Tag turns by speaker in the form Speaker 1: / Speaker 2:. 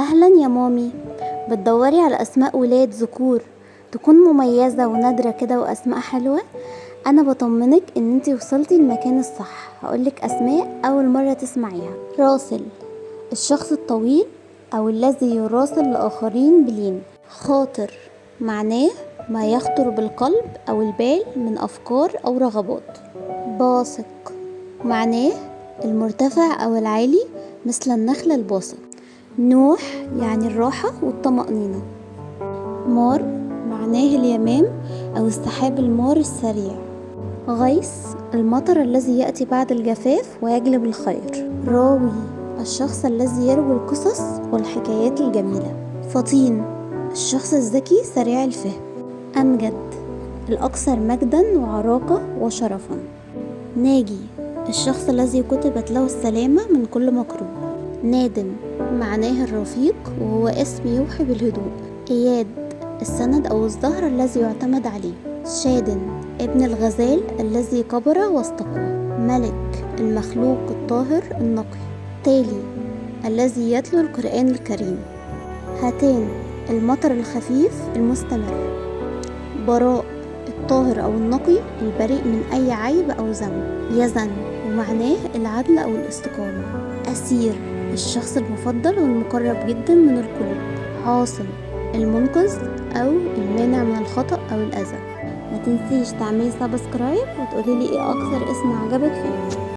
Speaker 1: أهلا يا مامي. بتدوري على أسماء ولاد ذكور تكون مميزة ونادرة كده وأسماء حلوة؟ أنا بطمنك إن انتي وصلتي المكان الصح. هقولك أسماء أول مرة تسمعيها. راسل، الشخص الطويل أو الذي يراسل الآخرين بلين. خاطر، معناه ما يخطر بالقلب أو البال من أفكار أو رغبات. باسق، معناه المرتفع أو العالي مثل النخل الباسق. نوح يعني الراحة والطمأنينة. مار معناه اليمام أو السحاب المار السريع. غيث المطر الذي يأتي بعد الجفاف ويجلب الخير. راوي الشخص الذي يروي القصص والحكايات الجميلة. فطين الشخص الذكي سريع الفهم. أمجد الأكثر مجدا وعراقة وشرفا. ناجي الشخص الذي كتبت له السلامة من كل مكروه. نادم معناه الرفيق وهو اسم يوحي بالهدوء. إياد السند أو الظهر الذي يعتمد عليه. شادن ابن الغزال الذي كبر واستقوى. ملك المخلوق الطاهر النقي. تالي الذي يتلو القرآن الكريم. هاتان المطر الخفيف المستمر. براء الطاهر أو النقي البريء من أي عيب أو ذنب. يزن ومعناه العدل أو الاستقامة. أسير الشخص المفضل والمقرب جدا من القلوب. حاصل المنقذ أو المانع من الخطأ أو الأذى. ما تنسيش تعملي سبسكرايب وتقولي لي ايه أكثر اسم عجبك فيه.